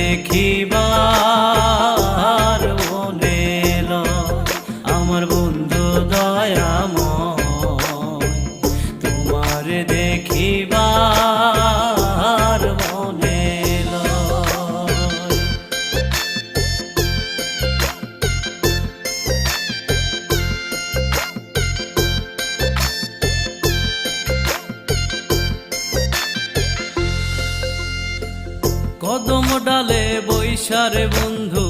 দেখিবার মনে লয় আমার বন্ধু দয়াময়, তোমার দেখিবার মনে লয়। কদম ডালে বৈশারে বন্ধু